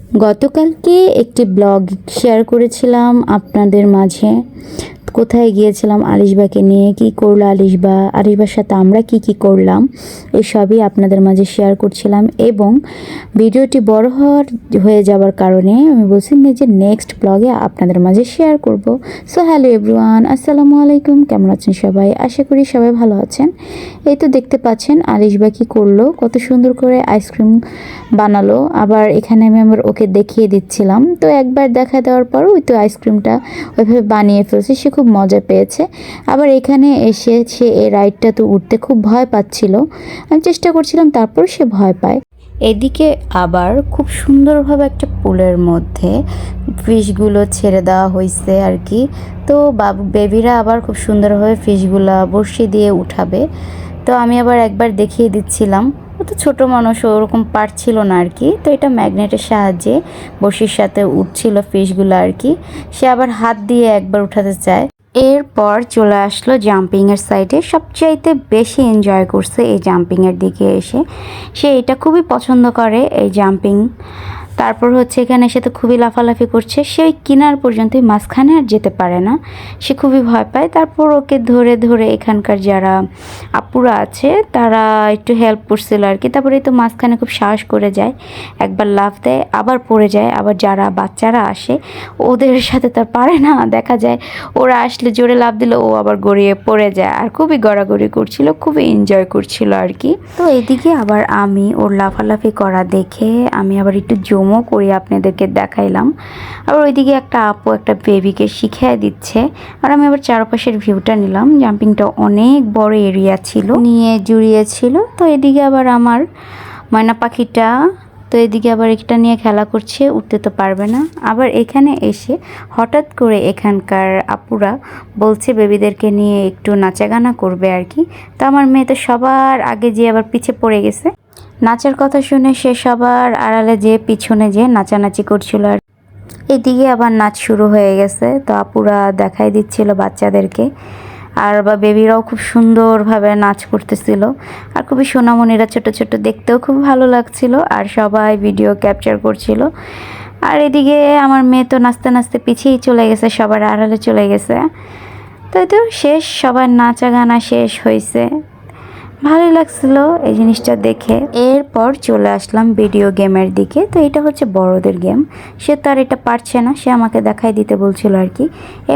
গতকালকে একটি blog share করেছিলাম আপনাদের মাঝে। কোথায় গিয়েছিলাম আলিশবাকে নিয়ে, কি করলো আলিশবার সাথে আমরা কি করলাম এসবই আপনাদের মাঝে শেয়ার করছিলাম। এবং ভিডিওটি বড় হয়ে যাবার কারণে আমি বলছি যে নেক্সট ব্লগে আপনাদের মাঝে শেয়ার করব। সো হ্যালো এভরিওয়ান, আসসালামু আলাইকুম। কেমন আছেন সবাই? আশা করি সবাই ভালো আছেন। এই তো দেখতে পাচ্ছেন আলিশবা কি করলো, কত সুন্দর করে আইসক্রিম বানালো। আবার এখানে আমি ওকে দেখিয়ে দিচ্ছিলাম। তো একবার দেখা দেওয়ার পর ওই তো আইসক্রিমটা ওইভাবে বানিয়ে ফেলছে, সে খুব মজা পেয়েছে। আবার এখানে এসে সে এই রাইডটা তো উঠতে খুব ভয় পাচ্ছিল। আমি চেষ্টা করছিলাম, তারপর সে ভয় পায়। এদিকে আবার খুব সুন্দরভাবে একটা পুলের মধ্যে ফিশগুলো ছেড়ে দেওয়া হয়েছে আর কি। তো বেবিরা আবার খুব সুন্দরভাবে ফিশগুলো বড়শি দিয়ে উঠাবে। তো আমি আবার একবার দেখিয়ে দিচ্ছিলাম। ও তো ছোটো মানুষ, ওরকম পারছিল না আর কি। তো এটা ম্যাগনেটের সাহায্যে বড়শির সাথে উঠছিল ফিশগুলো আর কি। সে আবার হাত দিয়ে একবার উঠাতে চায়। এরপর চলে আসলো জাম্পিংয়ের সাইডে। সবচাইতে বেশি এনজয় করছে এই জাম্পিংয়ের দিকে এসে। সে এটা খুবই পছন্দ করে, এই জাম্পিং। তারপর হচ্ছে এখানে এসে তো খুবই লাফালাফি করছে। সে ওই কিনার পর্যন্তই, মাঝখানে আর যেতে পারে না, সে খুবই ভয় পায়। তারপর ওকে ধরে ধরে এখানকার যারা আপুরা আছে তারা একটু হেল্প করছিল আর কি। তারপরে তো মাঝখানে খুব সাহস করে যায়, একবার লাফ দেয় আবার পড়ে যায়। আবার যারা বাচ্চারা আসে ওদের সাথে তার পারে না, দেখা যায় ওরা আসলে জোরে লাফ দিল, ও আবার গড়িয়ে পড়ে যায়। আর খুবই গড়াগড়ি করছিল, খুবই এনজয় করছিল আর কি। তো এদিকে আবার আমি ওর লাফালাফি করা দেখে আমি আবার একটু জমও করি আপনাদেরকে দেখাইলাম। আবার ওইদিকে একটা আপু একটা বেবিকে শিখিয়ে দিচ্ছে। আর আমি আবার চারপাশের ভিউটা নিলাম। জাম্পিংটা অনেক বড় এরিয়া ছিল, নিয়ে জুড়িয়েছিল। তো এদিকে আবার আমার ময়না পাখিটা, তো এদিকে আবার একটা নিয়ে খেলা করছে, উঠতে তো পারবে না। আবার এখানে এসে হঠাৎ করে এখানকার আপুরা বলছে বেবিদেরকে নিয়ে একটু নাচাগানা করবে আর কি। তো আমার মেয়ে তো সবার আগে যেয়ে আবার পিছে পড়ে গেছে। নাচের কথা শুনে সে সবার আড়ালে যেয়ে পিছনে যেয়ে নাচানাচি করছিল। আর এদিকে আবার নাচ শুরু হয়ে গেছে। তো আপুরা দেখাই দিচ্ছিল বাচ্চাদেরকে। আর বেবিরাও খুব সুন্দরভাবে নাচ করতেছিল। আর খুবই সোনামণিরা ছোট ছোট, দেখতেও খুব ভালো লাগছিল। আর সবাই ভিডিও ক্যাপচার করছিল। আর এদিকে আমার মেয়ে তো নাচতে নাচতে পিছিয়েই চলে গেছে, সবার আড়ালে চলে গেছে। তো এই তো শেষ, সবার নাচা গানা শেষ হয়েছে। ভালোই লাগছিল এই জিনিসটা দেখে। এরপর চলে আসলাম ভিডিও গেমের দিকে। তো এটা হচ্ছে বড়দের গেম, সে তো আর এটা পারছে না, সে আমাকে দেখাই দিতে বলছিল আর কি।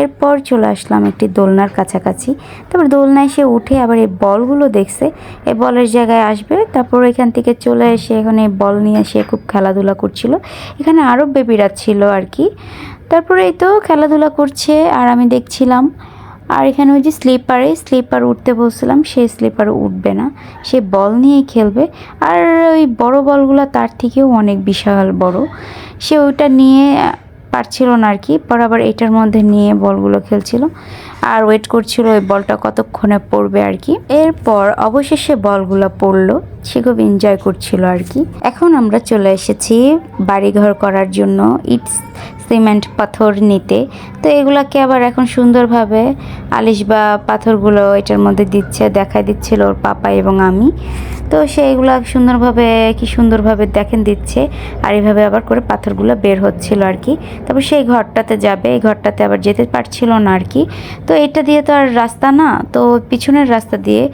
এরপর চলে আসলাম একটি দোলনার কাছাকাছি। তারপর দোলনায় সে উঠে আবার এই বলগুলো দেখছে, এই বলের জায়গায় আসবে। তারপর এখান থেকে চলে এসে এখন এই বল নিয়ে সে খুব খেলাধুলা করছিল। এখানে আরও বেবিরা ছিল আর কি। তারপরে এই তো খেলাধুলা করছে আর আমি দেখছিলাম। আর এখানে ওই যে স্লিপার উঠতে বলছিলাম, সেই স্লিপার উঠবে না, সে বল নিয়েই খেলবে। আর ওই বড় বলগুলো তার থেকেও অনেক বিশাল বড়, সে ওইটা নিয়ে পারছিল না আর কি। পর আবার এটার মধ্যে নিয়ে বলগুলো খেলছিল আর ওয়েট করছিল ওই বলটা কতক্ষণে পড়বে আর কি। এরপর অবশেষে বলগুলো পড়লো, সে খুব এনজয় করছিল আর কি। এখন আমরা চলে এসেছি বাড়িঘর করার জন্য ইট সিমেন্ট পাথর নিতে। তো এগুলাকে আবার এখন সুন্দরভাবে আলিশবা পাথরগুলো এটার মধ্যে দিচ্ছে, দেখাই দিচ্ছিল ওর পাপা এবং আমি। তো সেইগুলা সুন্দরভাবে দেখেন দিচ্ছে। আর এইভাবে আবার করে পাথরগুলো বের হচ্ছিল আর কি। তারপর সেই ঘরটাতে যাবে, এই ঘরটাতে আবার যেতে পারছিল না আর কি। তো এটা দিয়ে তো আর রাস্তা না, তো পিছনের রাস্তা দিয়ে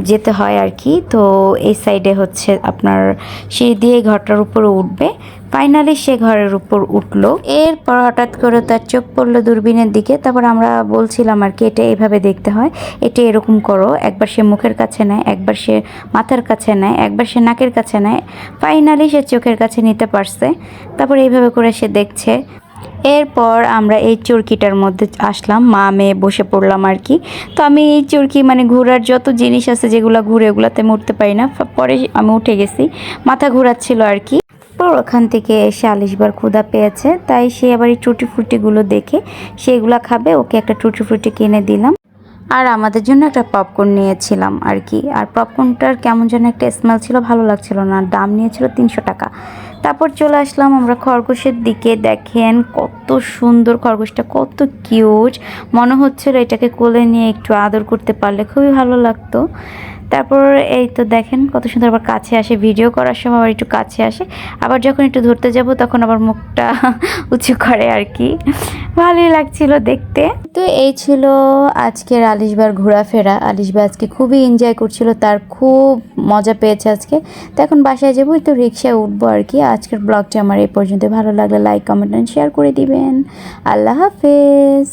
যেতে হয় আর কি। তো এই সাইডে হচ্ছে আপনার সিঁড়ি দিয়ে ঘরটার উপরে উঠবে। ফাইনালি সে ঘরের উপর উঠলো। এরপর হঠাৎ করে তার চোখ পড়লো দূরবীনের দিকে। তারপর আমরা বলছিলাম আর কি, এটা এইভাবে দেখতে হয়, এটা এরকম করো। একবার সে মুখের কাছে নেয়, একবার সে মাথার কাছে নেয়, একবার সে নাকের কাছে নেয়। ফাইনালি সে চোখের কাছে নিতে পারছে। তারপর এইভাবে করে সে দেখছে। এরপর আমরা এই চরকিটার মধ্যে আসলাম, মা মেয়ে বসে পড়লাম আর কি। তো আমি এই চরকি মানে ঘোরার যত জিনিস আছে যেগুলো ঘুরে, ওগুলাতে আমি উঠতে পারি না। পরে আমি উঠে গেছি, মাথা ঘোরাচ্ছিল আর কি। পর ওখান থেকে এসে আলিশবার ক্ষুধা পেয়েছে, তাই সে আবার এই টুটি ফ্রুটিগুলো দেখে সেগুলো খাবে। ওকে একটা টুটি ফ্রুটি কিনে দিলাম। আর আমাদের জন্য একটা পপকর্ন নিয়েছিলাম আর কি। আর পপকর্নটার কেমন যেন একটা স্মেল ছিল, ভালো লাগছিল না। দাম নিয়েছিল 300 টাকা। তারপর চলে আসলাম আমরা খরগোশের দিকে। দেখেন কত সুন্দর খরগোশটা, কত কিউট, মনে হচ্ছিল এটাকে কোলে নিয়ে একটু আদর করতে পারলে খুবই ভালো লাগতো। তারপর এই তো দেখেন কত সুন্দর আবার কাছে আসে, ভিডিও করার সময় আবার একটু কাছে আসে, আবার যখন একটু ধরতে যাব তখন আবার মুখটা উঁচু করে আর কি। ভালোই লাগছিল দেখতে। তো এই ছিল আজকের আলিশবার ঘোরাফেরা। আলিশবা আজকে খুবই এনজয় করছিল, তার খুব মজা পেয়েছে আজকে। তো এখন বাসায় যাবো, তো রিক্সায় উঠবো আর কি। আজকের ব্লগটা আমার এই পর্যন্ত। ভালো লাগলে লাইক কমেন্ট এন্ড শেয়ার করে দিবেন। আল্লাহ হাফেজ।